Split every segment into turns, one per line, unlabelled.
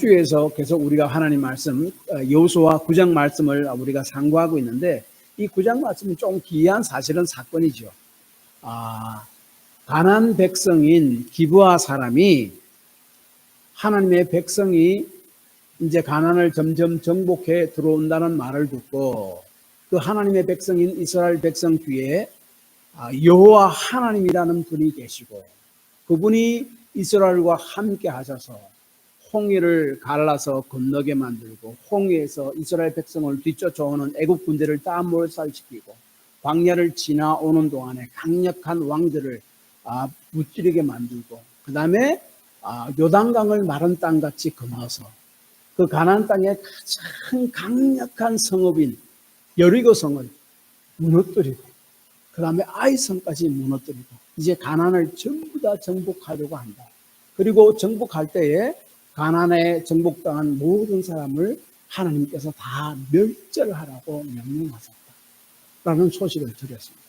지난주에서 계속 우리가 하나님 말씀, 여호수아 9장 말씀을 우리가 상고하고 있는데, 이 9장 말씀은 좀 기이한 사실은 사건이죠. 가나안 백성인 기브아 사람이 하나님의 백성이 이제 가나안을 점점 정복해 들어온다는 말을 듣고 그 하나님의 백성인 이스라엘 백성 뒤에 여호와 하나님이라는 분이 계시고 그분이 이스라엘과 함께 하셔서 홍해를 갈라서 건너게 만들고 홍해에서 이스라엘 백성을 뒤쫓아오는 애국 군대를 다 몰살시키고 광야를 지나오는 동안에 강력한 왕들을 무찌르게 만들고 그 다음에 요단강을 마른 땅같이 건너서 그 가나안 땅의 가장 강력한 성읍인 여리고 성을 무너뜨리고 그 다음에 아이성까지 무너뜨리고 이제 가나안을 전부 다 정복하려고 한다. 그리고 정복할 때에 가나안에 정복당한 모든 사람을 하나님께서 다 멸절하라고 명령하셨다라는 소식을 드렸습니다.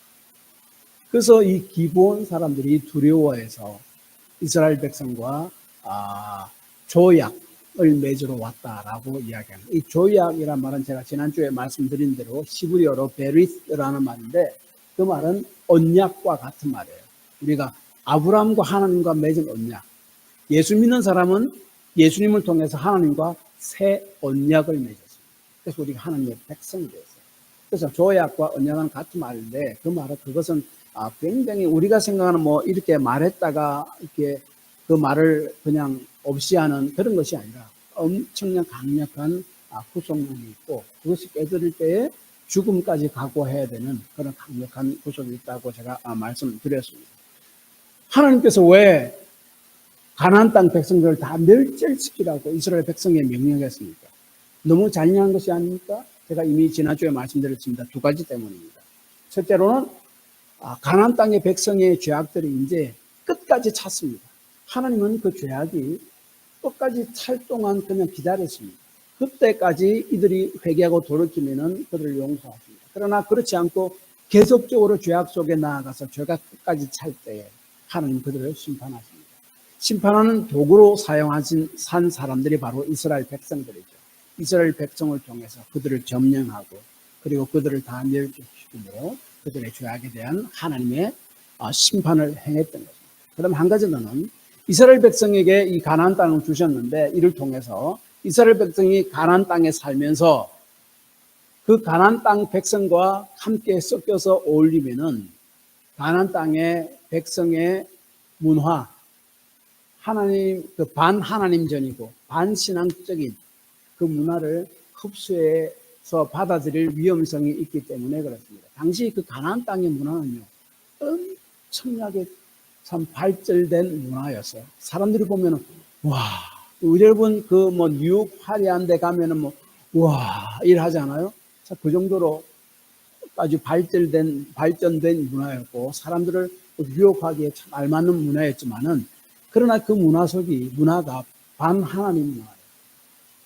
그래서 이 기브온 사람들이 두려워해서 이스라엘 백성과 조약을 맺으러 왔다라고 이야기합니다. 이 조약이란 말은 제가 지난주에 말씀드린 대로 히브리어로 베리스라는 말인데 그 말은 언약과 같은 말이에요. 우리가 아브라함과 하나님과 맺은 언약. 예수 믿는 사람은 예수님을 통해서 하나님과 새 언약을 맺었습니다. 그래서 우리가 하나님의 백성이 되었어요. 그래서 조약과 언약은 같은 말인데 그 말은 그것은 굉장히 우리가 생각하는 이렇게 말했다가 이렇게 그 말을 그냥 없이 하는 그런 것이 아니라 엄청난 강력한 구속력이 있고 그것이 깨뜨릴 때에 죽음까지 각오해야 되는 그런 강력한 구속이 있다고 제가 말씀드렸습니다. 하나님께서 왜 가나안 땅 백성들을 다 멸절시키라고 이스라엘 백성에 명령했습니까? 너무 잔인한 것이 아닙니까? 제가 이미 지난주에 말씀드렸습니다. 두 가지 때문입니다. 첫째로는 가나안 땅의 백성의 죄악들이 이제 끝까지 찼습니다. 하나님은 그 죄악이 끝까지 찰 동안 그냥 기다렸습니다. 그때까지 이들이 회개하고 돌이키면은 그들을 용서하십니다. 그러나 그렇지 않고 계속적으로 죄악 속에 나아가서 죄가 끝까지 찰 때에 하나님 그들을 심판하십니다. 심판하는 도구로 산 사람들이 바로 이스라엘 백성들이죠. 이스라엘 백성을 통해서 그들을 점령하고 그리고 그들을 다 멸절시키므로 그들의 죄악에 대한 하나님의 심판을 행했던 것입니다. 그다음 한 가지 더는 이스라엘 백성에게 이 가나안 땅을 주셨는데 이를 통해서 이스라엘 백성이 가나안 땅에 살면서 그 가나안 땅 백성과 함께 섞여서 어울리면은 가나안 땅의 백성의 문화, 하나님 그 반하나님전이고 반신앙적인 그 문화를 흡수해서 받아들일 위험성이 있기 때문에 그렇습니다. 당시 그 가나안 땅의 문화는요 엄청나게 참 발전된 문화였어요. 사람들이 보면은 와, 여러분 그 뉴욕 화려한 데 가면은 와 이러하잖아요. 그 정도로 아주 발전된 문화였고 사람들을 유혹하기에 참 알맞는 문화였지만은 그러나 그 문화가 반하나님 문화예요.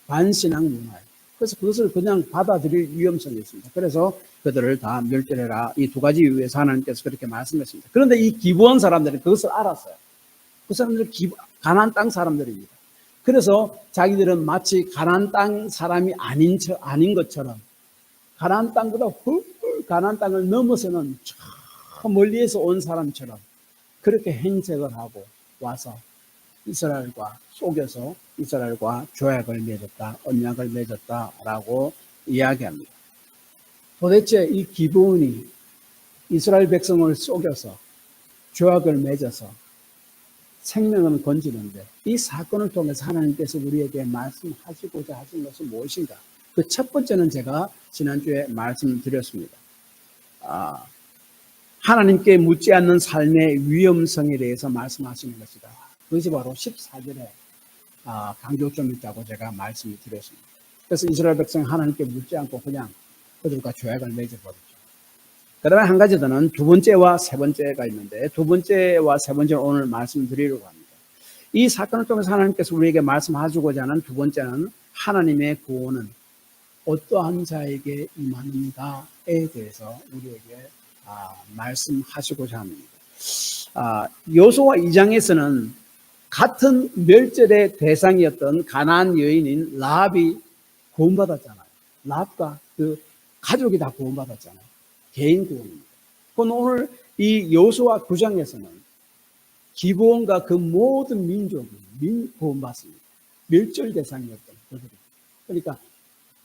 반신앙 문화예요. 그래서 그것을 그냥 받아들일 위험성이 있습니다. 그래서 그들을 다 멸절해라. 이 두 가지 이유에서 하나님께서 그렇게 말씀했습니다. 그런데 이 기브온 사람들은 그것을 알았어요. 그 사람들은 가나안 땅 사람들입니다. 그래서 자기들은 마치 가나안 땅 사람이 아닌 것처럼 가나안 땅보다 훨씬 가나안 땅을 넘어서는 저 멀리에서 온 사람처럼 그렇게 행색을 하고 와서 이스라엘과 속여서 이스라엘과 조약을 맺었다, 언약을 맺었다라고 이야기합니다. 도대체 이 기브온이 이스라엘 백성을 속여서 조약을 맺어서 생명을 건지는데 이 사건을 통해서 하나님께서 우리에게 말씀하시고자 하신 것은 무엇인가? 그 첫 번째는 제가 지난주에 말씀드렸습니다. 하나님께 묻지 않는 삶의 위험성에 대해서 말씀하시는 것이다. 그것이 바로 14절에 강조점이 있다고 제가 말씀을 드렸습니다. 그래서 이스라엘 백성이 하나님께 묻지 않고 그냥 그들과 조약을 맺어버렸죠. 그 다음에 한 가지 더는 두 번째와 세 번째가 있는데 두 번째와 세 번째는 오늘 말씀드리려고 합니다. 이 사건을 통해서 하나님께서 우리에게 말씀하시고자 하는 두 번째는 하나님의 구원은 어떠한 자에게 임하는가에 대해서 우리에게 말씀하시고자 합니다. 여호수아 2장에서는 같은 멸절의 대상이었던 가나안 여인인 라합이 구원받았잖아요. 라합과 그 가족이 다 구원받았잖아요. 개인 구원입니다. 그럼 오늘 이 여호수아 9장에서는 기브온과 그 모든 민족이 구원받습니다. 멸절 대상이었던 그들이. 그러니까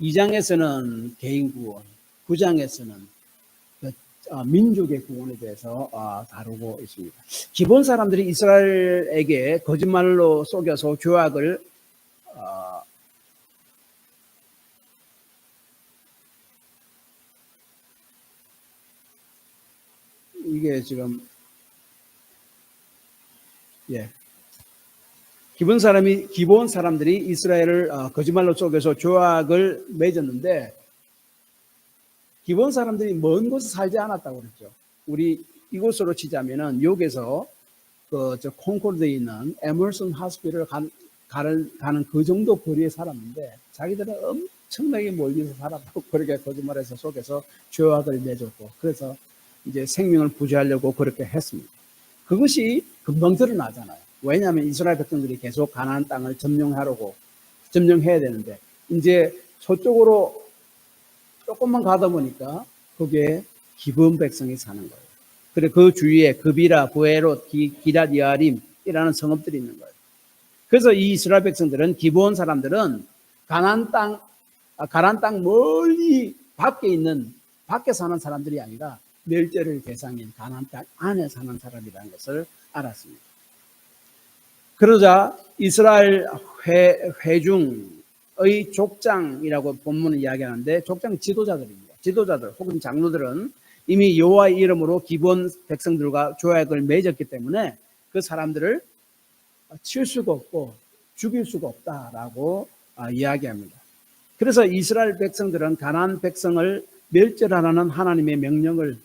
2장에서는 개인 구원, 9장에서는 민족의 구원에 대해서 다루고 있습니다. 기본 사람들이 이스라엘에게 거짓말로 속여서 조약을 이게 지금 기본 사람들이 이스라엘을 거짓말로 속여서 조약을 맺었는데 기본 사람들이 먼 곳에 살지 않았다고 그랬죠. 우리 이곳으로 치자면은 여기서 저 콩코르드에 있는 에머슨 하스피를 가는 그 정도 거리에 살았는데 자기들은 엄청나게 멀리서 살았고 그렇게 거짓말해서 속여서 조약을 맺었고 그래서 이제 생명을 부지하려고 그렇게 했습니다. 그것이 금방 드러나잖아요. 왜냐하면 이스라엘 백성들이 계속 가나안 땅을 점령해야 되는데 이제 서쪽으로 조금만 가다 보니까 거기에 기브온 백성이 사는 거예요. 그리고 그 주위에 그비라, 부에롯, 기랏 여아림이라는 성읍들이 있는 거예요. 그래서 이 이스라엘 백성들은 기브온 사람들은 가나안 땅 멀리 밖에 사는 사람들이 아니라 멸절의 대상인 가나안 땅 안에 사는 사람이라는 것을 알았습니다. 그러자 이스라엘 회중의 족장이라고 본문은 이야기하는데 족장 지도자들입니다. 지도자들 혹은 장로들은 이미 여호와의 이름으로 기브온 백성들과 조약을 맺었기 때문에 그 사람들을 칠 수가 없고 죽일 수가 없다라고 이야기합니다. 그래서 이스라엘 백성들은 가나안 백성을 멸절하라는 하나님의 명령을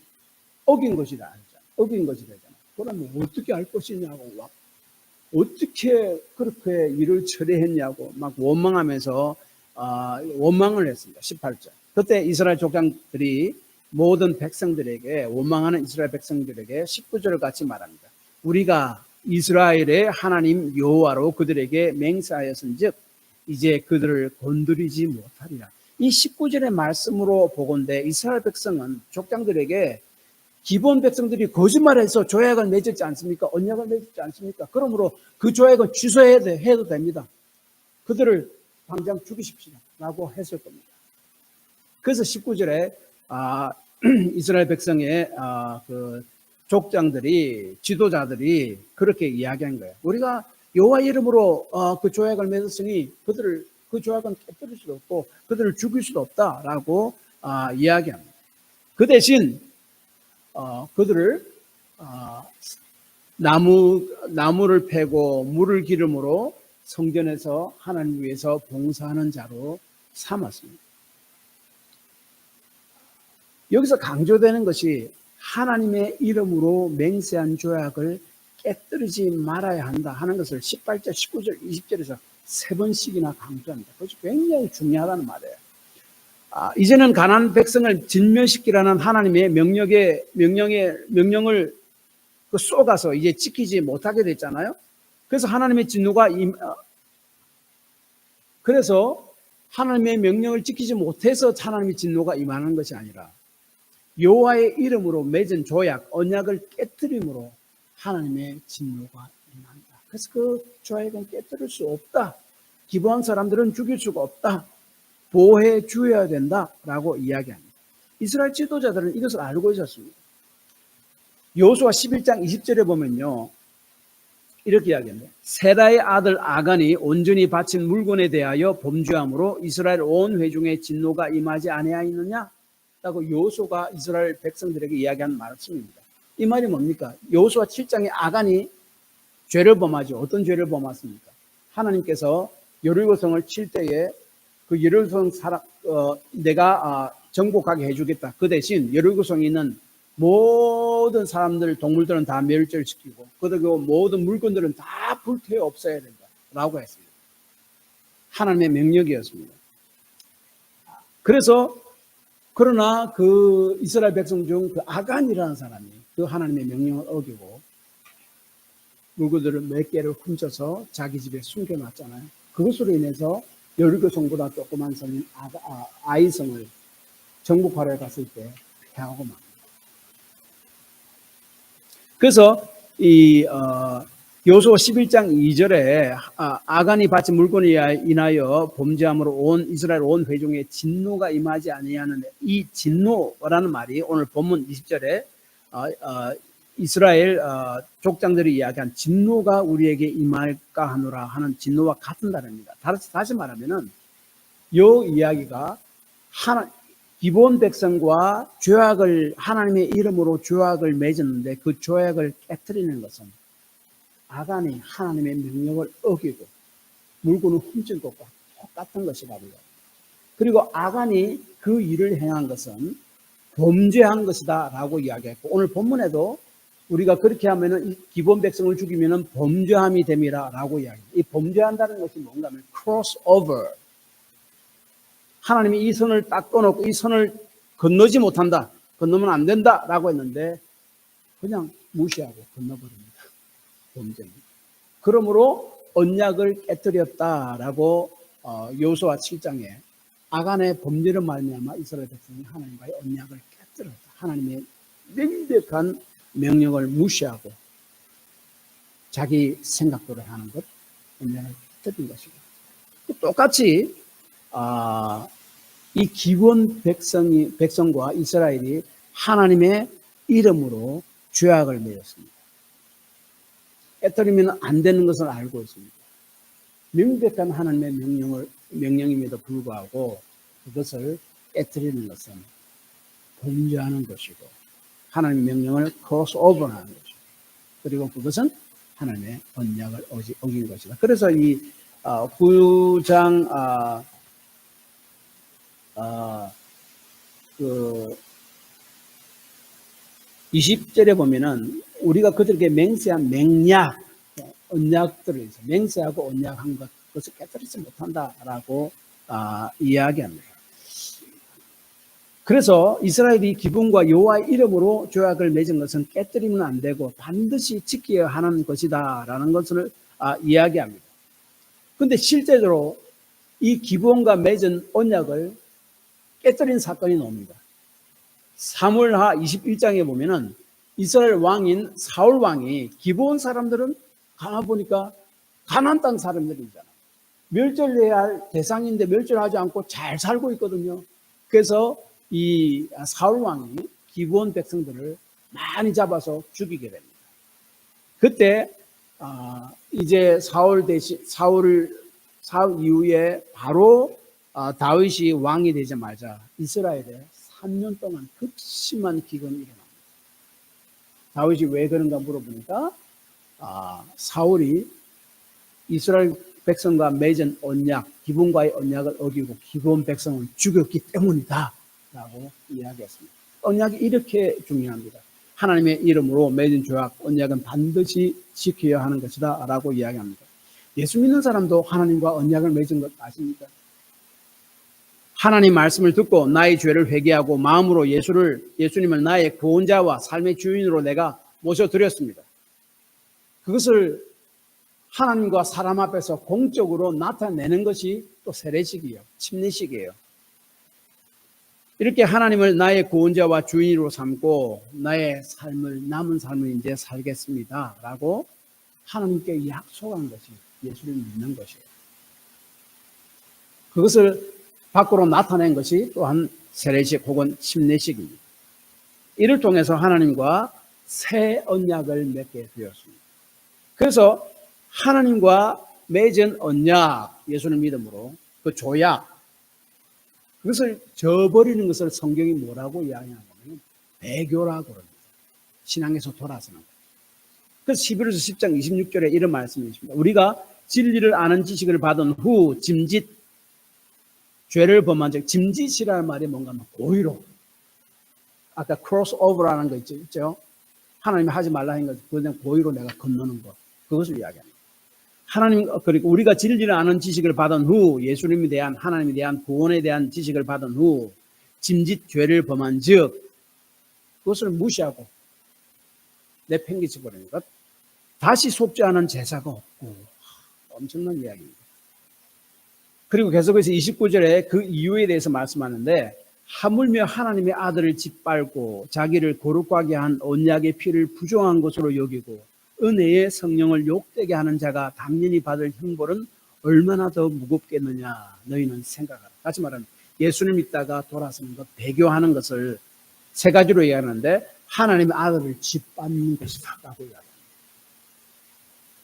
어긴 것이다. 어긴 것이다. 그러면 어떻게 할 것이냐고 어떻게 그렇게 일을 처리했냐고 막 원망하면서 원망을 했습니다. 18절. 그때 이스라엘 족장들이 모든 백성들에게 원망하는 이스라엘 백성들에게 19절을 같이 말합니다. 우리가 이스라엘의 하나님 여호와로 그들에게 맹세하였은즉 이제 그들을 건드리지 못하리라. 이 19절의 말씀으로 보건대 이스라엘 백성은 족장들에게 기본 백성들이 거짓말해서 조약을 맺었지 않습니까? 언약을 맺었지 않습니까? 그러므로 그 조약은 취소해도 됩니다. 그들을 당장 죽이십시오 라고 했을 겁니다. 그래서 19절에 이스라엘 백성의 그 족장들이 지도자들이 그렇게 이야기한 거예요. 우리가 여호와 이름으로 그 조약을 맺었으니 그들을 그 조약은 깨뜨릴 수도 없고 그들을 죽일 수도 없다라고 이야기합니다. 그 대신 그들을 나무를 패고 물을 기름으로 성전에서 하나님 위해서 봉사하는 자로 삼았습니다. 여기서 강조되는 것이 하나님의 이름으로 맹세한 조약을 깨뜨리지 말아야 한다 하는 것을 18절, 19절, 20절에서 3번씩이나 강조합니다. 그것이 굉장히 중요하다는 말이에요. 이제는 가나안 백성을 진멸시키라는 하나님의 명령을 쏘가서 이제 지키지 못하게 됐잖아요. 그래서 하나님의 진노가 그래서 하나님의 명령을 지키지 못해서 하나님의 진노가 임하는 것이 아니라 여호와의 이름으로 맺은 조약, 언약을 깨뜨림으로 하나님의 진노가 임한다. 그래서 그 조약은 깨뜨릴 수 없다. 기부한 사람들은 죽일 수가 없다. 보호해 주어야 된다라고 이야기합니다. 이스라엘 지도자들은 이것을 알고 있었습니다. 여호수아 11장 20절에 보면요. 이렇게 이야기합니다. 세라의 아들 아간이 온전히 바친 물건에 대하여 범죄함으로 이스라엘 온 회중의 진노가 임하지 아니하였느냐? 라고 여호수아가 이스라엘 백성들에게 이야기한 말씀입니다. 이 말이 뭡니까? 여호수아 7장에 아간이 죄를 범하죠. 어떤 죄를 범했습니까? 하나님께서 여리고성을 칠 때에 그 여리고성 내가 정복하게 해주겠다. 그 대신 여리고성에 있는 모든 사람들, 동물들은 다 멸절시키고 그리고 모든 물건들은 다 불태워 없애야 된다라고 했습니다. 하나님의 명령이었습니다. 그러나 그 이스라엘 백성 중 그 아간이라는 사람이 그 하나님의 명령을 어기고 물건들을 몇 개를 훔쳐서 자기 집에 숨겨놨잖아요. 그것으로 인해서 여리고 성보다 조그만 성인 아이성을 정복하러 갔을 때 패하고 맙니다. 그래서 이 여호수아 11장 2절에 아간이 바친 물건에 인하여 범죄함으로 온 이스라엘 온 회중의 진노가 임하지 아니하는 이 진노라는 말이 오늘 본문 20절에 이스라엘 족장들이 이야기한 진노가 우리에게 임할까 하노라 하는 진노와 같은 단어입니다. 다시 말하면은 이 이야기가 기본 백성과 조약을 하나님의 이름으로 조약을 맺었는데 그 조약을 깨뜨리는 것은 아간이 하나님의 명령을 어기고 물건을 훔친 것과 똑같은 것이라고요. 그리고 아간이 그 일을 행한 것은 범죄한 것이다 라고 이야기했고 오늘 본문에도 우리가 그렇게 하면은 기본 백성을 죽이면은 범죄함이 됨이라 라고 이야기합니다. 이 범죄한다는 것이 뭔가 하면 crossover. 하나님이 이 선을 딱 꺼놓고 이 선을 건너지 못한다. 건너면 안 된다 라고 했는데 그냥 무시하고 건너버립니다. 범죄입니다. 그러므로 언약을 깨뜨렸다라고 여호수아 7장에 아간의 범죄를 말미암아 이스라엘 백성이 하나님과의 언약을 깨뜨렸다. 하나님의 명백한 명령을 무시하고 자기 생각대로 하는 것, 언약을 깨뜨린 것이고 똑같이 이 기본 백성과 이스라엘이 하나님의 이름으로 죄악을 맺었습니다. 깨뜨리면 안 되는 것을 알고 있습니다. 명백한 하나님의 명령임에도 불구하고 그것을 깨뜨리는 것은 범죄하는 것이고 하나님의 명령을 크로스오버하는 것이고 그리고 그것은 하나님의 언약을 어긴 것이다. 그래서 이 9장 20절에 보면은 우리가 그들에게 맹세한 맹약, 언약들을 맹세하고 언약한 그것을 깨뜨리지 못한다라고 이야기합니다. 그래서 이스라엘이 기본과 여호와의 이름으로 조약을 맺은 것은 깨뜨리면 안 되고 반드시 지켜야 하는 것이다라는 것을 이야기합니다. 그런데 실제로 이 기본과 맺은 언약을 깨뜨린 사건이 나옵니다. 사무엘하 21장에 보면은 이스라엘 왕인 사울 왕이 기브온 사람들은 가만보니까 가나안 땅 사람들이잖아. 멸절해야 할 대상인데 멸절하지 않고 잘 살고 있거든요. 그래서 이 사울 왕이 기브온 백성들을 많이 잡아서 죽이게 됩니다. 그때 이제 사울 이후에 바로 다윗이 왕이 되자마자 이스라엘에 3년 동안 극심한 기근이 일어납니다. 다윗이 왜 그런가 물어보니까 사울이 이스라엘 백성과 맺은 언약, 기본과의 언약을 어기고 기본 백성을 죽였기 때문이다 라고 이야기했습니다. 언약이 이렇게 중요합니다. 하나님의 이름으로 맺은 조약, 언약은 반드시 지켜야 하는 것이다 라고 이야기합니다. 예수 믿는 사람도 하나님과 언약을 맺은 것 아십니까? 하나님 말씀을 듣고 나의 죄를 회개하고 마음으로 예수님을 나의 구원자와 삶의 주인으로 내가 모셔드렸습니다. 그것을 하나님과 사람 앞에서 공적으로 나타내는 것이 또 세례식이에요. 침례식이에요. 이렇게 하나님을 나의 구원자와 주인으로 삼고 나의 남은 삶을 이제 살겠습니다 라고 하나님께 약속한 것이 예수를 믿는 것이에요. 그것을 밖으로 나타낸 것이 또한 세례식 혹은 침례식입니다. 이를 통해서 하나님과 새 언약을 맺게 되었습니다. 그래서 하나님과 맺은 언약, 예수를 믿음으로 그 조약, 그것을 저버리는 것을 성경이 뭐라고 이야기하냐면 배교라고 그럽니다. 신앙에서 돌아서는 것. 그래서 히브리서 10장 26절에 이런 말씀이 있습니다. 우리가 진리를 아는 지식을 받은 후 죄를 범한 적, 짐짓이라는 말이 뭔가 고의로, 아까 크로스오버라는 거 있죠? 하나님이 하지 말라 한 것, 그냥 고의로 내가 건너는 것, 그것을 이야기합니다. 그리고 우리가 진리를 아는 지식을 받은 후, 예수님에 대한, 하나님에 대한 구원에 대한 지식을 받은 후, 짐짓 죄를 범한 즉, 그것을 무시하고 내팽개쳐 버리는 것. 다시 속죄하는 제사가 없고, 엄청난 이야기입니다. 그리고 계속해서 29절에 그 이유에 대해서 말씀하는데, 하물며 하나님의 아들을 짓밟고 자기를 거룩하게 한 언약의 피를 부정한 것으로 여기고 은혜의 성령을 욕되게 하는 자가 당연히 받을 형벌은 얼마나 더 무겁겠느냐 너희는 생각하라. 다시 말하면 예수를 믿다가 돌아서는 것, 배교하는 것을 세 가지로 이야기하는데, 하나님의 아들을 짓밟는 것이다 라고 이야기합니다.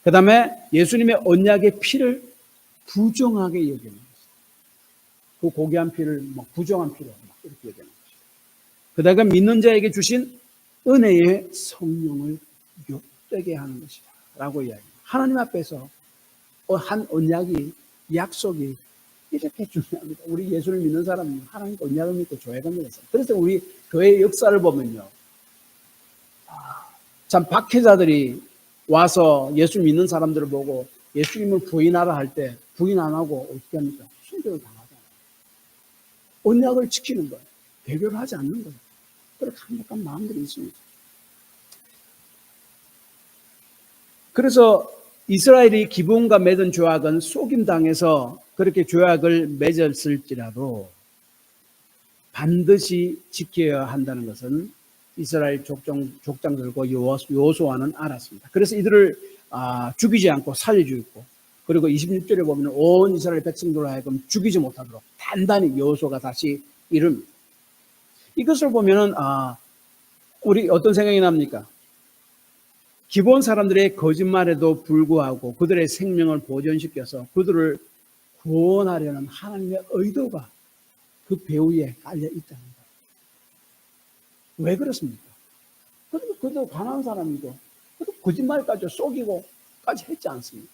그 다음에 예수님의 언약의 피를 부정하게 여기는 것이다. 그 고귀한 피를 부정한 피로 이렇게 얘기하는 것이다. 그 다음에 믿는 자에게 주신 은혜의 성령을 욕되게 하는 것이다 라고 이야기합니다. 하나님 앞에서 한 언약이, 약속이 이렇게 중요합니다. 우리 예수를 믿는 사람은 하나님과 언약을 믿고 교회가 믿어서. 그래서 우리 교회의 역사를 보면요, 참 박해자들이 와서 예수 믿는 사람들을 보고 예수님을 부인하라 할 때 부인 안 하고 어떻게 합니까? 순교를 당하잖아요. 언약을 지키는 거예요. 배교를 하지 않는 거예요. 그렇게 강력한 마음들이 있습니다. 그래서 이스라엘이 기브온과 맺은 조약은 속임당해서 그렇게 조약을 맺었을지라도 반드시 지켜야 한다는 것은 이스라엘 족장들과 여호수아는 알았습니다. 그래서 이들을 죽이지 않고 살려주고, 그리고 26절에 보면 온 이스라엘 백성들로 하여금 죽이지 못하도록 단단히 여호수아가 다시 이룹니다. 이것을 보면은 우리 어떤 생각이 납니까? 기본 사람들의 거짓말에도 불구하고 그들의 생명을 보존시켜서 그들을 구원하려는 하나님의 의도가 그 배후에 깔려 있다는 거예요. 왜 그렇습니까? 그도 가난한 사람이고 그도 거짓말까지 속이고까지 했지 않습니까?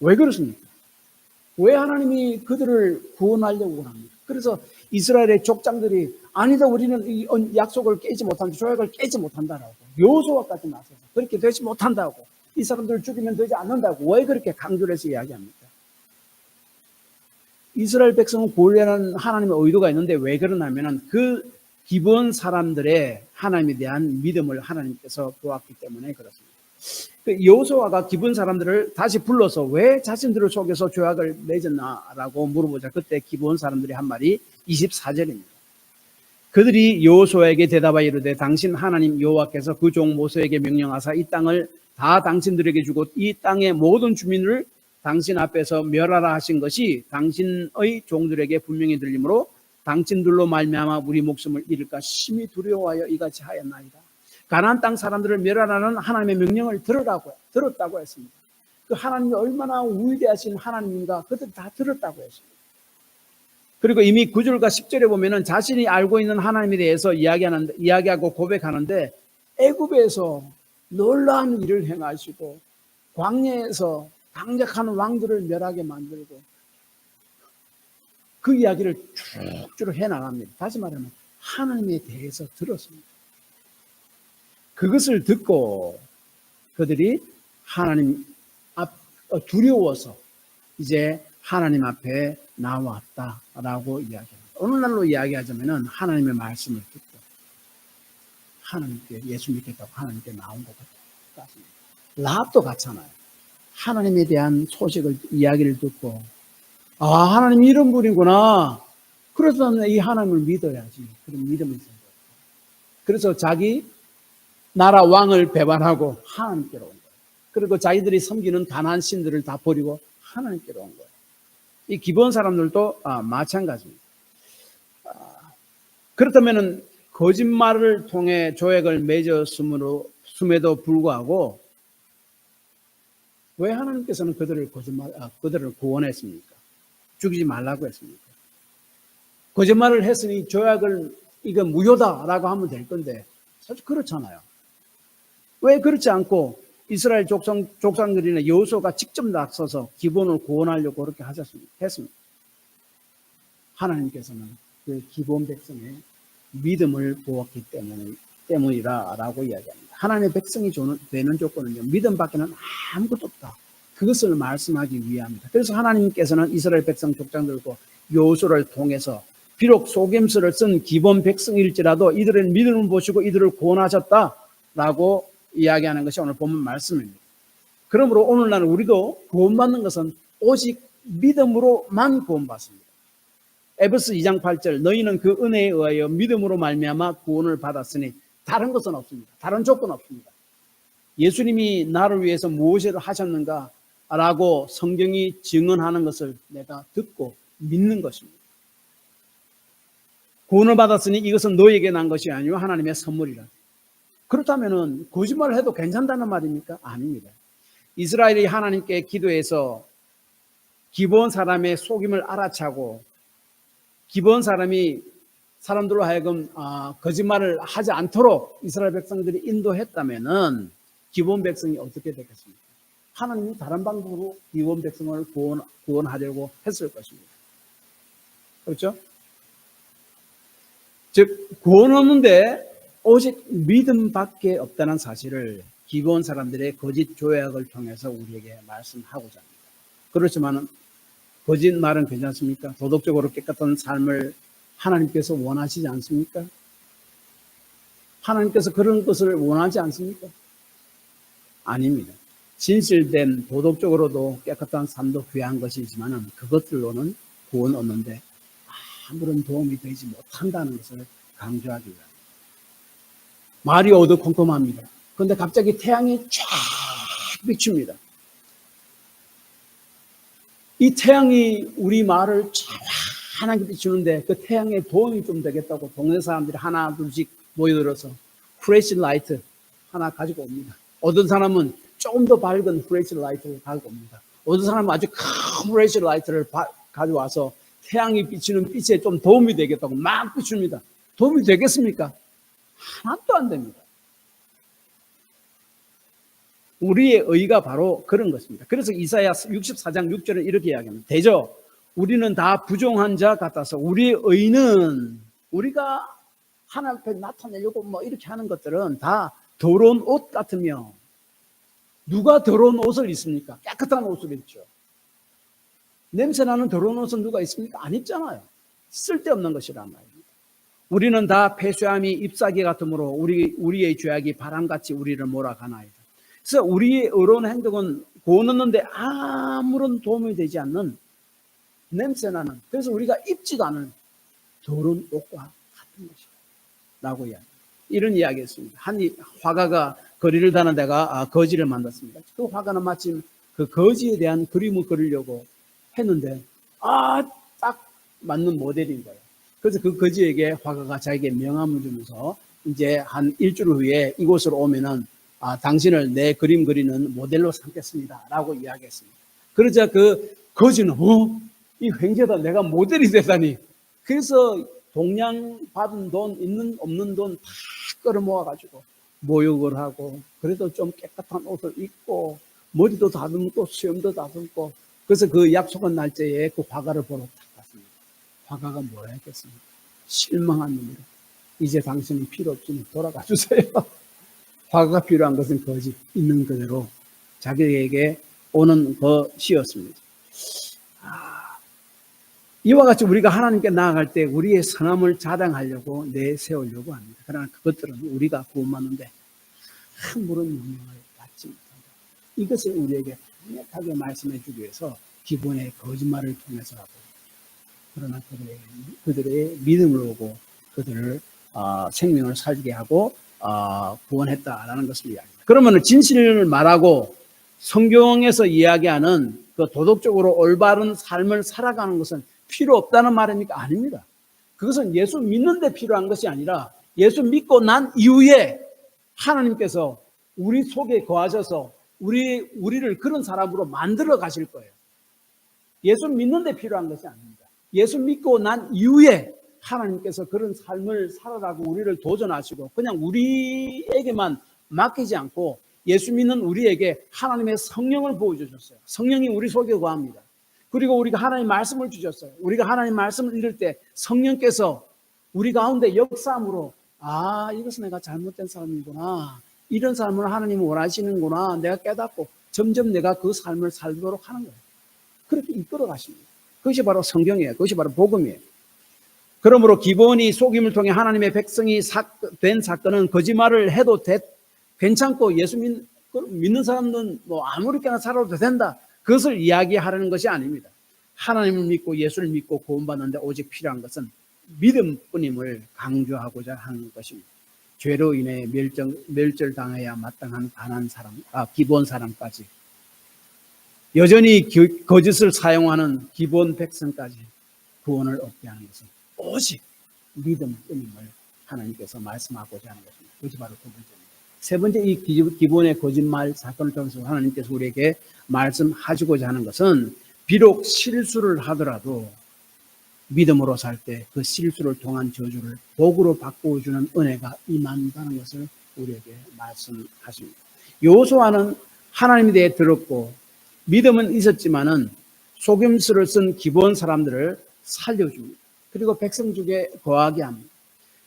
왜 그렇습니까? 왜 하나님이 그들을 구원하려고 합니까? 그래서 이스라엘의 족장들이 아니다, 우리는 이 약속을 깨지 못한다, 조약을 깨지 못한다라고 여호수아까지 나서서 그렇게 되지 못한다고, 이 사람들을 죽이면 되지 않는다고 왜 그렇게 강조를 해서 이야기합니까? 이스라엘 백성은 구원하는 하나님의 의도가 있는데 왜 그러냐면 그 기본 사람들의 하나님에 대한 믿음을 하나님께서 보았기 때문에 그렇습니다. 여호수아가 기본 사람들을 다시 불러서 왜 자신들을 속여서 조약을 맺었나라고 물어보자. 그때 기본 사람들이 한 말이 24절입니다. 그들이 여호수아에게 대답하여 이르되 당신 하나님 여호와께서 그 종 모세에게 명령하사 이 땅을 다 당신들에게 주고 이 땅의 모든 주민을 당신 앞에서 멸하라 하신 것이 당신의 종들에게 분명히 들리므로 당신들로 말미암아 우리 목숨을 잃을까 심히 두려워하여 이같이 하였나이다. 가나안 땅 사람들을 멸하라는 하나님의 명령을 들었다고 했습니다. 그 하나님이 얼마나 위대하신 하나님인가 그들 다 들었다고 했습니다. 그리고 이미 9절과 10절에 보면은 자신이 알고 있는 하나님에 대해서 이야기하고 고백하는데, 애굽에서 놀라운 일을 행하시고 광야에서 강력한 왕들을 멸하게 만들고 그 이야기를 쭉쭉 해나갑니다. 다시 말하면 하나님에 대해서 들었습니다. 그것을 듣고 그들이 하나님 두려워서 이제 하나님 앞에 나왔다라고 이야기합니다. 오늘날로 이야기하자면 하나님의 말씀을 듣고 하나님께 예수 믿겠다고 하나님께 나온 것 같습니다. 라합도 같잖아요. 하나님에 대한 소식을 이야기를 듣고 하나님 이런 분이구나. 그래서 이 하나님을 믿어야지. 그런 믿음이 있어요. 그래서 자기 나라 왕을 배반하고 하나님께로 온 거예요. 그리고 자기들이 섬기는 가나안 신들을 다 버리고 하나님께로 온 거예요. 이 기본 사람들도 마찬가지입니다. 그렇다면 거짓말을 통해 조약을 맺었음에도 불구하고 왜 하나님께서는 그들을 구원했습니까? 죽이지 말라고 했습니까? 거짓말을 했으니 조약을 이거 무효다라고 하면 될 건데 사실 그렇잖아요. 왜 그렇지 않고 이스라엘 족장들이나 여호수아가 직접 나서서 기본을 구원하려고 그렇게 했습니다. 하나님께서는 그 기본 백성의 믿음을 보았기 때문이라고 이야기합니다. 하나님의 백성이 되는 조건은요, 믿음밖에는 아무것도 없다. 그것을 말씀하기 위함입니다. 그래서 하나님께서는 이스라엘 백성 족장들과 여호수아를 통해서 비록 속임수를 쓴 기본 백성일지라도 이들의 믿음을 보시고 이들을 구원하셨다라고 이야기하는 것이 오늘 본문 말씀입니다. 그러므로 오늘날 우리도 구원받는 것은 오직 믿음으로만 구원받습니다. 에베소 2장 8절 너희는 그 은혜에 의하여 믿음으로 말미암아 구원을 받았으니 다른 것은 없습니다. 다른 조건 없습니다. 예수님이 나를 위해서 무엇을 하셨는가 라고 성경이 증언하는 것을 내가 듣고 믿는 것입니다. 구원을 받았으니 이것은 너에게 난 것이 아니요 하나님의 선물이라. 그렇다면 거짓말을 해도 괜찮다는 말입니까? 아닙니다. 이스라엘이 하나님께 기도해서 기브온 사람의 속임을 알아차고 기브온 사람이 사람들로 하여금 거짓말을 하지 않도록 이스라엘 백성들이 인도했다면은 기브온 백성이 어떻게 되겠습니까? 하나님이 다른 방법으로 기브온 백성을 구원하려고 했을 것입니다. 그렇죠? 즉 구원 없는데 오직 믿음밖에 없다는 사실을 기브온 사람들의 거짓 조약을 통해서 우리에게 말씀하고자 합니다. 그렇지만 거짓말은 괜찮습니까? 도덕적으로 깨끗한 삶을 하나님께서 원하시지 않습니까? 하나님께서 그런 것을 원하지 않습니까? 아닙니다. 진실된 도덕적으로도 깨끗한 삶도 귀한 것이지만 그것들로는 구원 얻는데 아무런 도움이 되지 못한다는 것을 강조하기 위합니다. 말이 어두컴컴합니다. 그런데 갑자기 태양이 쫙 비춥니다. 이 태양이 우리 말을 환하게 비추는데 그 태양에 도움이 좀 되겠다고 동네 사람들이 하나 둘씩 모여들어서 프레시 라이트 하나 가지고 옵니다. 어떤 사람은 조금 더 밝은 프레시 라이트를 가지고 옵니다. 어떤 사람은 아주 큰 프레시 라이트를 가져와서 태양이 비추는 빛에 좀 도움이 되겠다고 막 비춥니다. 도움이 되겠습니까? 하나도 안 됩니다. 우리의 의가 바로 그런 것입니다. 그래서 이사야 64장 6절에 이렇게 이야기합니다. 대저 우리는 다 부정한 자 같아서 우리의 의는 우리가 하나님 앞에 나타내려고 이렇게 하는 것들은 다 더러운 옷 같으며 누가 더러운 옷을 입습니까? 깨끗한 옷을 입죠. 냄새나는 더러운 옷은 누가 입습니까? 안 입잖아요. 쓸데없는 것이란 말입니다. 우리는 다 폐쇄함이 잎사귀 같으므로 우리의 죄악이 바람같이 우리를 몰아가나이다. 그래서 우리의 의로운 행동은 구원 얻는데 아무런 도움이 되지 않는 냄새나는, 그래서 우리가 입지도 않은 더러운 옷과 같은 것이다 라고 이런 이야기했습니다. 한 화가가 거리를 다는 데가 거지를 만들었습니다. 그 화가는 마침 그 거지에 대한 그림을 그리려고 했는데 딱 맞는 모델인 거예요. 그래서 그 거지에게 화가가 자기에게 명함을 주면서 이제 한 일주일 후에 이곳으로 오면은 당신을 내 그림 그리는 모델로 삼겠습니다 라고 이야기했습니다. 그러자 그 거지는 이 횡재다, 내가 모델이 되다니. 그래서 동양 받은 돈, 있는 없는 돈 다 끌어모아가지고 모욕을 하고, 그래도 좀 깨끗한 옷을 입고 머리도 다듬고 수염도 다듬고, 그래서 그 약속한 날짜에 그 화가를 보러 딱 갔습니다. 화가가 뭐라 했겠습니까? 실망한 눈으로 이제 당신은 필요 없으니 돌아가 주세요. 화가가 필요한 것은 거짓 있는 그대로 자기에게 오는 것이었습니다. 이와 같이 우리가 하나님께 나아갈 때 우리의 선함을 자랑하려고 내세우려고 합니다. 그러나 그것들은 우리가 구원받는데 아무런 영향을 받지 못한다. 이것을 우리에게 강력하게 말씀해 주기 위해서 기본의 거짓말을 통해서 하고, 그러나 그들의 믿음을 오고 그들을 생명을 살게 하고 구원했다라는 것을 이야기합니다. 그러면 진실을 말하고 성경에서 이야기하는 그 도덕적으로 올바른 삶을 살아가는 것은 필요 없다는 말입니까? 아닙니다. 그것은 예수 믿는 데 필요한 것이 아니라 예수 믿고 난 이후에 하나님께서 우리 속에 거하셔서 우리를 그런 사람으로 만들어 가실 거예요. 예수 믿는 데 필요한 것이 아닙니다. 예수 믿고 난 이후에 하나님께서 그런 삶을 살아가고 우리를 도전하시고 그냥 우리에게만 맡기지 않고 예수 믿는 우리에게 하나님의 성령을 부어주셨어요. 성령이 우리 속에 거합니다. 그리고 우리가 하나님 말씀을 주셨어요. 우리가 하나님 말씀을 읽을 때 성령께서 우리 가운데 역사함으로 이것은 내가 잘못된 삶이구나, 이런 삶을 하나님이 원하시는구나 내가 깨닫고 점점 내가 그 삶을 살도록 하는 거예요. 그렇게 이끌어 가십니다. 그것이 바로 성경이에요. 그것이 바로 복음이에요. 그러므로 기본이 속임을 통해 하나님의 백성이 된 사건은 거짓말을 해도 괜찮고 예수 믿는 사람은 뭐 아무렇게나 살아도 된다. 그것을 이야기하려는 것이 아닙니다. 하나님을 믿고 예수를 믿고 구원받는데 오직 필요한 것은 믿음뿐임을 강조하고자 하는 것입니다. 죄로 인해 멸절당해야 마땅한 가난한 사람, 기본 사람까지, 여전히 거짓을 사용하는 기본 백성까지 구원을 얻게 하는 것은 오직 믿음뿐임을 하나님께서 말씀하고자 하는 것입니다. 그것이 바로 두 번째입니다. 세 번째, 이 기본의 거짓말 사건을 통해서 하나님께서 우리에게 말씀하시고자 하는 것은 비록 실수를 하더라도 믿음으로 살 때 그 실수를 통한 저주를 복으로 바꾸어주는 은혜가 임한다는 것을 우리에게 말씀하십니다. 여호수아는 하나님에 대해 들었고 믿음은 있었지만은 속임수를 쓴 기본 사람들을 살려줍니다. 그리고 백성 중에 거하게 합니다.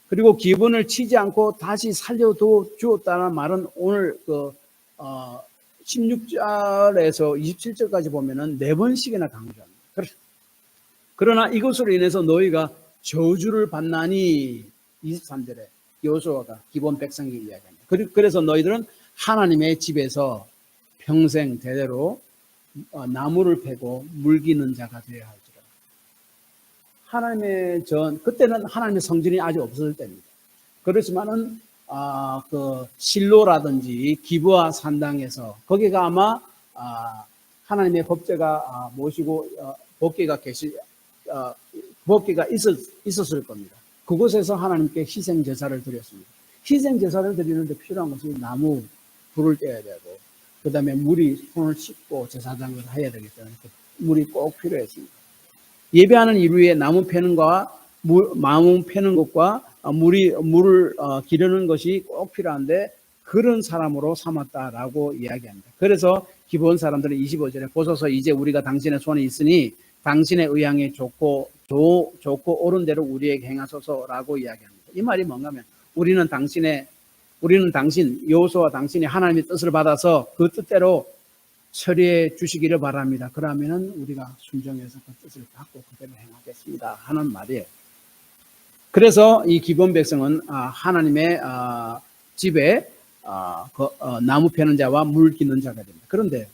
그리고 기본을 치지 않고 다시 살려주었다는 말은 오늘 16절에서 27절까지 보면은 4번씩이나 강조합니다. 그러나 이것으로 인해서 너희가 저주를 받나니 23절에 여호수아가 기본 백성에게 이야기합니다. 그래서 너희들은 하나님의 집에서 평생 대대로 나무를 패고 물기는 자가 되어야 할지라. 하나님의 그때는 하나님의 성전이 아직 없었을 때입니다. 그렇지만은 그 실로라든지 기브아 산당에서 거기가 아마 하나님의 법제가 모시고 법궤가 있었을 겁니다. 그곳에서 하나님께 희생 제사를 드렸습니다. 희생 제사를 드리는데 필요한 것이 나무 불을 떼야 되고, 그 다음에 물이 손을 씻고 제사장을 해야 되기 때문에 물이 꼭 필요했습니다. 예배하는 이후에 나무 패는 것과 물을 기르는 것이 꼭 필요한데 그런 사람으로 삼았다라고 이야기합니다. 그래서 기본 사람들은 25절에 보소서 이제 우리가 당신의 손에 있으니 당신의 의향에 좋고 옳은 대로 우리에게 행하소서라고 이야기합니다. 이 말이 뭔가 하면 우리는 여호수아와 당신이 하나님의 뜻을 받아서 그 뜻대로 처리해 주시기를 바랍니다. 그러면은 우리가 순종해서 그 뜻을 받고 그대로 행하겠습니다 하는 말이에요. 그래서 이 기본 백성은 하나님의 집에 나무 패는 자와 물 기는 자가 됩니다. 그런데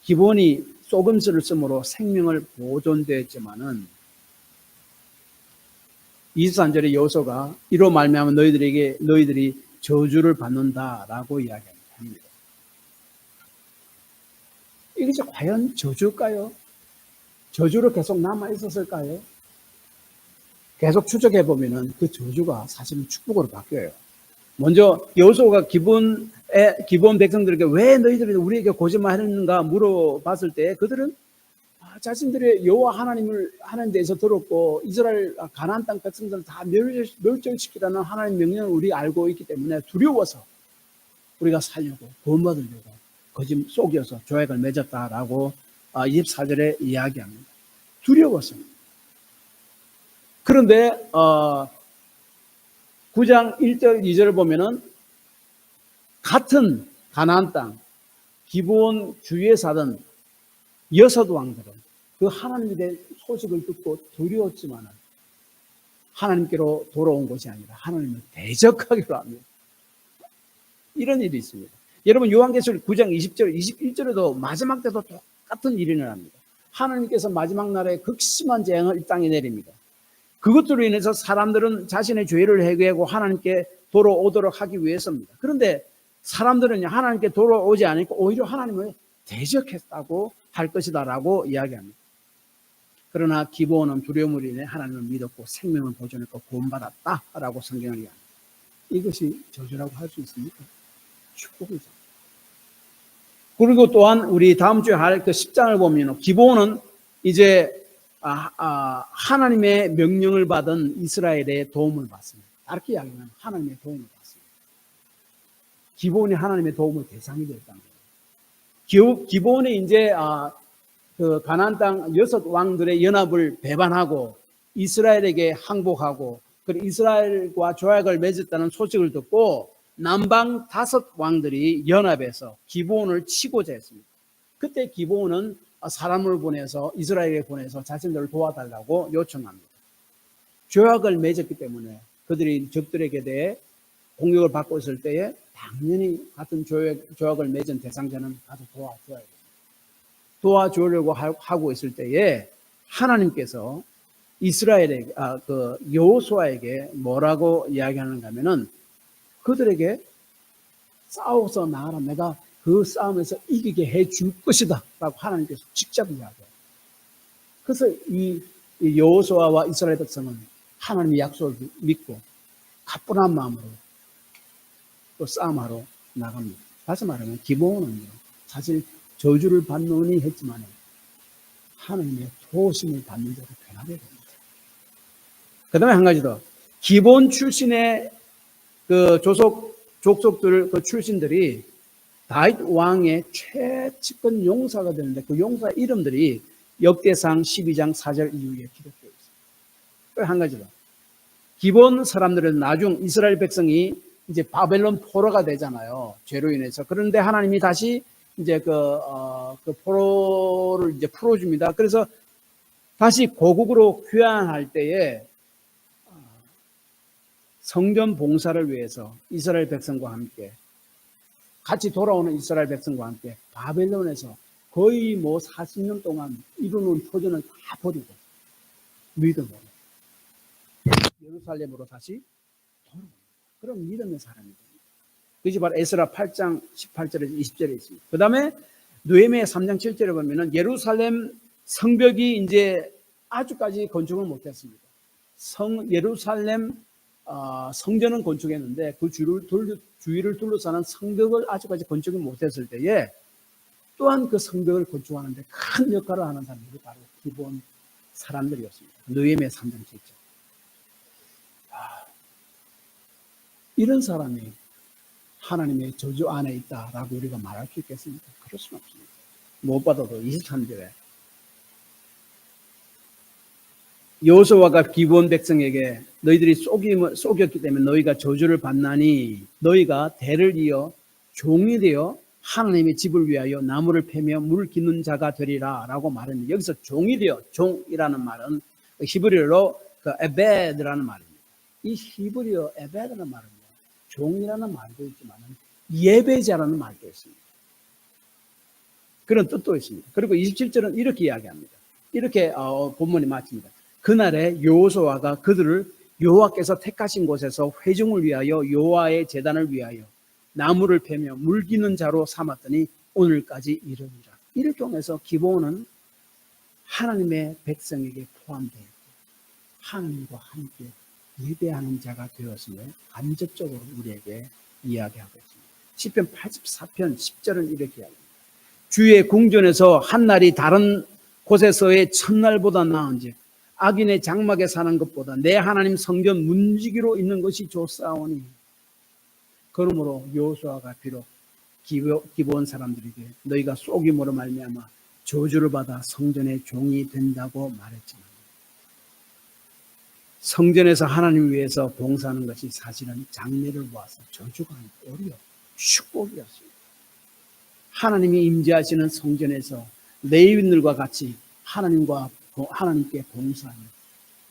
기본이 속임수를 쓰므로 생명을 보존되었지만은 23절에 여호수아가 이로 말미암아 너희들이 저주를 받는다라고 이야기합니다. 이것이 과연 저주일까요? 저주로 계속 남아 있었을까요? 계속 추적해 보면은 그 저주가 사실은 축복으로 바뀌어요. 먼저 여호수아가 기본 백성들에게 왜 너희들이 우리에게 거짓말했는가 물어봤을 때 그들은 자신들의 여호와 하나님 대해서 들었고 이스라엘 가나안 땅 백성들을 다 멸절시키라는 하나님 명령을 우리가 알고 있기 때문에 두려워서 우리가 살려고 구원받으려고 거짓 속여서 조약을 맺었다라고 24절에 이야기합니다. 두려워서. 그런데 9장 1절 2절을 보면은 같은 가나안 땅 기브온 주위에 사던 6 왕들은 그 하나님에 대한 소식을 듣고 두려웠지만은 하나님께로 돌아온 것이 아니라 하나님을 대적하기로 합니다. 이런 일이 있습니다. 여러분 요한계시록 9장 20절 21절에도 마지막 때도 똑같은 일이 일어납니다. 하나님께서 마지막 날에 극심한 재앙을 이 땅에 내립니다. 그것으로 인해서 사람들은 자신의 죄를 회개하고 하나님께 돌아오도록 하기 위해서입니다. 그런데 사람들은 하나님께 돌아오지 않고 오히려 하나님을 대적했다고 할 것이다라고 이야기합니다. 그러나 기브온은 두려움으로 인해 하나님을 믿었고 생명을 보존했고 구원받았다라고 성경을 이야기합니다. 이것이 저주라고 할 수 있습니까? 축복이죠. 그리고 또한 우리 다음 주에 할 그 10장을 보면 기브온은 이제 하나님의 명령을 받은 이스라엘의 도움을 받습니다. 다르게 이야기하면 하나님의 도움을 받습니다. 기브온이 하나님의 도움의 대상이 됐다는 거예요. 기브온이 이제 그 가나안 땅 6 왕들의 연합을 배반하고 이스라엘에게 항복하고 그리고 이스라엘과 조약을 맺었다는 소식을 듣고 남방 5 왕들이 연합해서 기브온을 치고자 했습니다. 그때 기브온은 사람을 보내서 이스라엘에 보내서 자신들을 도와달라고 요청합니다. 조약을 맺었기 때문에 그들이 적들에게 대해 공격을 받고 있을 때에 당연히 같은 조약을 맺은 대상자는 가서 도와줘야 돼요. 도와주려고 하고 있을 때에 하나님께서 이스라엘에게, 여호수아에게 뭐라고 이야기하는가 하면은 그들에게 싸워서 나가라. 내가 그 싸움에서 이기게 해줄 것이다. 라고 하나님께서 직접 이야기해요. 그래서 이 여호수아와 이스라엘 백성은 하나님의 약속을 믿고 가뿐한 마음으로 또 싸움하러 나갑니다. 다시 말하면 기본은요, 사실 저주를 받노니 했지만 하나님의 도우심을 받는 자로 변하게 됩니다. 그 다음에 한 가지 더. 기본 출신의 그 족속들, 그 출신들이 다윗 왕의 최측근 용사가 되는데 그 용사 이름들이 역대상 12장 4절 이후에 기록되어 있습니다. 또 한 가지 더. 기본 사람들은 나중 이스라엘 백성이 이제 바벨론 포로가 되잖아요. 죄로 인해서. 그런데 하나님이 다시 이제 그 포로를 이제 풀어줍니다. 그래서 다시 고국으로 귀환할 때에 성전 봉사를 위해서 이스라엘 백성과 함께 같이 돌아오는 이스라엘 백성과 함께 바벨론에서 거의 40년 동안 이루는 터전을 다 버리고 믿음으로 예루살렘으로 다시 돌아옵니다. 그런 믿음의 사람입니다. 그것이 바로 에스라 8장 18절에서 20절에 있습니다. 그 다음에 느헤미야 3장 7절에 보면은 예루살렘 성벽이 이제 아주까지 건축을 못했습니다. 예루살렘 성전은 건축했는데 그 주위를 둘러싸는 성벽을 아주까지 건축을 못했을 때에 또한 그 성벽을 건축하는데 큰 역할을 하는 사람들이 바로 기본 사람들이었습니다. 느헤미야 3장 7절. 이런 사람이 하나님의 저주 안에 있다라고 우리가 말할 수 있겠습니까? 그럴 수는 없습니다. 무엇보다도 23절에 여호수아가 기브온 백성에게 너희들이 속였기 때문에 너희가 저주를 받나니 너희가 대를 이어 종이 되어 하나님의 집을 위하여 나무를 패며 물 기는 자가 되리라 라고 말했는데 여기서 종이 되어, 종이라는 말은 히브리어로 에베드라는 말입니다. 이 히브리어 에베드라는 말은 종이라는 말도 있지만 예배자라는 말도 있습니다. 그런 뜻도 있습니다. 그리고 27절은 이렇게 이야기합니다. 이렇게 본문이 마칩니다. 그날에 여호수아가 그들을 여호와께서 택하신 곳에서 회중을 위하여 여호와의 제단을 위하여 나무를 패며 물기는 자로 삼았더니 오늘까지 이르니라. 이를 통해서 기본은 하나님의 백성에게 포함되어 있고 하나님과 함께 예배하는 자가 되었으며 간접적으로 우리에게 이야기하고 있습니다. 시편 84편 10절은 이렇게 이야기합니다. 주의 궁전에서 한 날이 다른 곳에서의 첫날보다 나은즉 악인의 장막에 사는 것보다 내 하나님 성전 문지기로 있는 것이 좋사오니. 그러므로 여호수아가 비록 기브온 사람들에게 너희가 속임으로 말미암아 저주를 받아 성전의 종이 된다고 말했지만 성전에서 하나님 위해서 봉사하는 것이 사실은 장래를 보아서 저주가 아니고 오히려 축복이었습니다. 하나님이 임재하시는 성전에서 레위인들과 같이 하나님께 봉사하는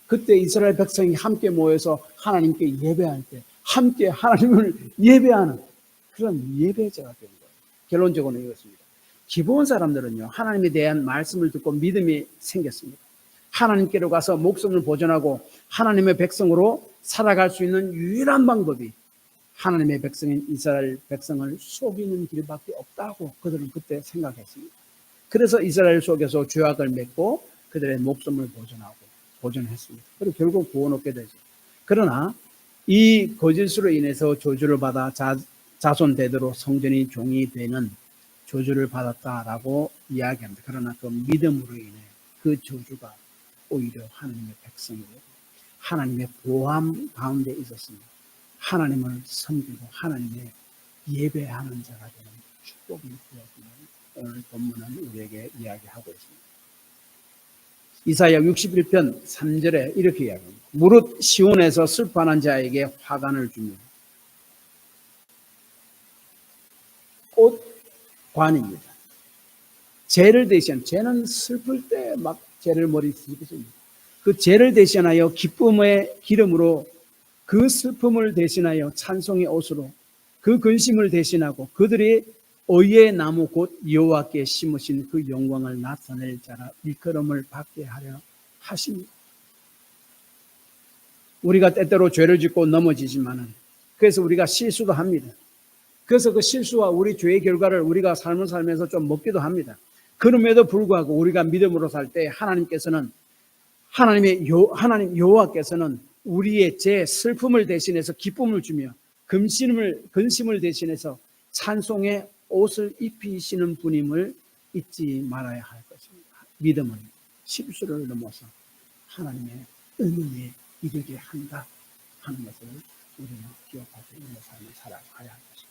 그때 이스라엘 백성이 함께 모여서 하나님께 예배할 때 함께 하나님을 예배하는 그런 예배자가 된 거예요. 결론적으로는 이것입니다. 기본 사람들은요, 하나님에 대한 말씀을 듣고 믿음이 생겼습니다. 하나님께로 가서 목숨을 보존하고 하나님의 백성으로 살아갈 수 있는 유일한 방법이 하나님의 백성인 이스라엘 백성을 속이는 길밖에 없다고 그들은 그때 생각했습니다. 그래서 이스라엘 속에서 죄악을 맺고 그들의 목숨을 보존했습니다. 그리고 결국 구원 얻게 되죠. 그러나 이 거짓으로 인해서 저주를 받아 자손 대대로 성전이 종이 되는 저주를 받았다라고 이야기합니다. 그러나 그 믿음으로 인해 그 저주가 오히려 하나님의 백성이고 하나님의 보함 가운데 있었습니다. 하나님을 섬기고 하나님의 예배하는 자가 되는 축복이 되었음을 오늘 본문은 우리에게 이야기하고 있습니다. 이사야 61편 3절에 이렇게 이야기합니다. 무릇 시온에서 슬퍼하는 자에게 화관을 주며 꽃관입니다. 죄를 대신 죄는 슬플 때 막 죄를 머리 쓰겠습니다. 그 죄를 대신하여 기쁨의 기름으로 그 슬픔을 대신하여 찬송의 옷으로 그 근심을 대신하고 그들이 의의 나무 곧 여호와께 심으신 그 영광을 나타낼 자라 일컬음을 받게 하려 하십니다. 우리가 때때로 죄를 짓고 넘어지지만은 그래서 우리가 실수도 합니다. 그래서 그 실수와 우리 죄의 결과를 우리가 삶을 살면서 좀 먹기도 합니다. 그럼에도 불구하고 우리가 믿음으로 살 때 하나님 여호와께서는 우리의 제 슬픔을 대신해서 기쁨을 주며 근심을 대신해서 찬송의 옷을 입히시는 분임을 잊지 말아야 할 것입니다. 믿음은 실수를 넘어서 하나님의 은혜에 이르게 한다 하는 것을 우리는 기억하고 있는 삶을 살아가야 할 것입니다.